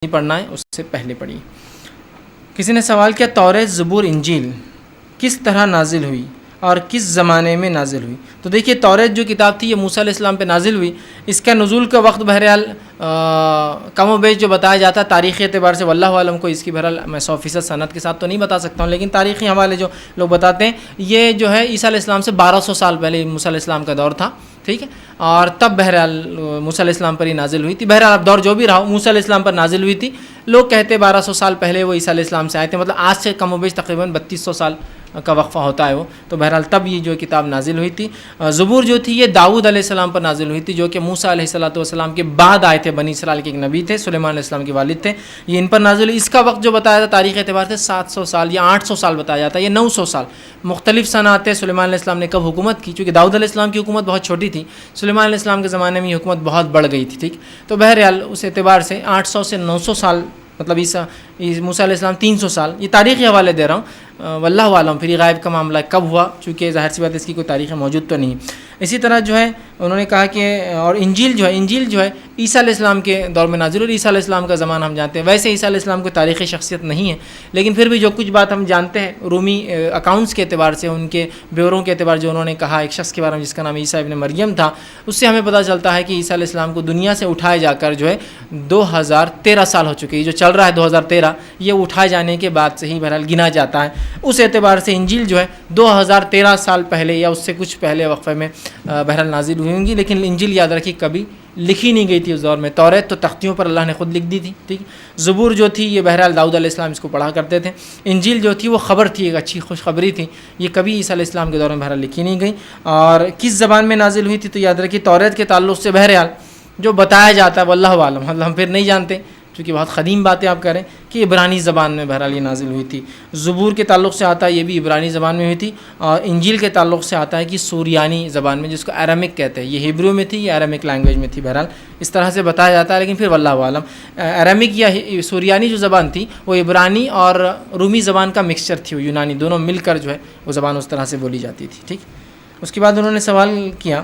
نہیں پڑھنا ہے، اس سے پہلے پڑھیے۔ کسی نے سوال کیا توریت، زبور، انجیل کس طرح نازل ہوئی اور کس زمانے میں نازل ہوئی؟ تو دیکھیے توریت جو کتاب تھی یہ موسیٰ علیہ السلام پہ نازل ہوئی۔ اس کا نزول کا وقت بہرحال کم و بیش جو بتایا جاتا ہے تاریخی اعتبار سے، واللہ عالم کو اس کی بہرحال میں 100% سند کے ساتھ تو نہیں بتا سکتا ہوں، لیکن تاریخی حوالے جو لوگ بتاتے ہیں یہ جو ہے عیسیٰ علیہ السلام سے 1200 سال پہلے موسیٰ علیہ السلام کا دور تھا، ٹھیک ہے، اور تب بہرحال موسیٰ علیہ السلام پر ہی نازل ہوئی تھی۔ بہرحال اب دور جو بھی رہا موسیٰ علیہ السلام پر نازل ہوئی تھی۔ لوگ کہتے 1200 سال پہلے وہ عیسیٰ علیہ السلام سے آئے تھے، مطلب آج سے کم و بیش تقریباً 3200 سال کا وقفہ ہوتا ہے وہ، تو بہرحال تب یہ جو کتاب نازل ہوئی تھی۔ زبور جو تھی یہ داؤد علیہ السلام پر نازل ہوئی تھی، جو کہ موسیٰ علیہ السلام کے بعد آئے تھے، بنی اسرائیل کے ایک نبی تھے، سلیمان علیہ السلام کے والد تھے، یہ ان پر نازل ہوئی۔ اس کا وقت جو بتایا تھا تاریخ اعتبار سے 700 سال یا 800 سال بتایا جاتا ہے، یہ 900 سال مختلف صنعت ہے۔ سلیمان علیہ السلام نے کب حکومت کی، چونکہ داؤد علیہ السلام کی حکومت بہت چھوٹی تھی، سلیمان علیہ السلام کے زمانے میں یہ حکومت بہت بڑھ گئی تھی، ٹھیک، تو بہرحال اس اعتبار سے 800 سے 900 سال، مطلب موسیٰ علیہ السلام 300 سال، یہ تاریخی حوالے دے رہا ہوں، واللہ عالم پھر یہ غائب کا معاملہ کب ہوا، چونکہ ظاہر سی بات اس کی کوئی تاریخ موجود تو نہیں۔ اسی طرح جو ہے انہوں نے کہا کہ اور انجیل جو ہے عیسیٰ علیہ السلام کے دور میں نازل ہوئی، عیسیٰ علیہ السلام کا زمانہ ہم جانتے ہیں، ویسے عیسیٰ علیہ السلام کوئی تاریخی شخصیت نہیں ہے، لیکن پھر بھی جو کچھ بات ہم جانتے ہیں رومی اکاؤنٹس کے اعتبار سے، ان کے بیوروں کے اعتبار جو انہوں نے کہا ایک شخص کے بارے میں جس کا نام عیسیٰ ابن مریم تھا، اس سے ہمیں پتہ چلتا ہے کہ عیسیٰ علیہ السلام کو دنیا سے اٹھائے جا کر جو ہے 2013 سال ہو چکے، یہ جو چل رہا ہے 2013 یہ اٹھائے جانے کے بعد سے ہی بہرحال گنا جاتا ہے۔ اس اعتبار سے انجیل جو ہے 2013 سال پہلے یا اس سے کچھ پہلے وقفے میں بہرحال نازل ہوئی ہوں گی، لیکن انجیل یاد رکھیے کبھی لکھی نہیں گئی تھی اس دور میں۔ توریت تو تختیوں پر اللہ نے خود لکھ دی تھی، ٹھیک۔ زبور جو تھی یہ بہرحال داؤد علیہ السلام اس کو پڑھا کرتے تھے۔ انجیل جو تھی وہ خبر تھی، ایک اچھی خوشخبری تھی، یہ کبھی عیسیٰ علیہ السلام کے دور میں بہرحال لکھی نہیں گئی۔ اور کس زبان میں نازل ہوئی تھی تو یاد رکھیے توریت کے تعلق سے بہرحال جو بتایا جاتا ہے واللہ عالم، مطلب ہم پھر نہیں جانتے چونکہ بہت قدیم باتیں آپ کریں کہ عبرانی زبان میں بہرحال یہ نازل ہوئی تھی۔ زبور کے تعلق سے آتا ہے یہ بھی عبرانی زبان میں ہوئی تھی، اور انجیل کے تعلق سے آتا ہے کہ سوریانی زبان میں، جس کو ایرامک کہتے ہیں، یہ ہیبریو میں تھی یا ایرامک لینگویج میں تھی، بہرحال اس طرح سے بتایا جاتا ہے، لیکن پھر واللہ عالم ایرامک یا سوریانی جو زبان تھی وہ عبرانی اور رومی زبان کا مکسچر تھی، وہ یونانی دونوں مل کر جو ہے وہ زبان اس طرح سے بولی جاتی تھی، ٹھیک۔ اس کے بعد انہوں نے سوال کیا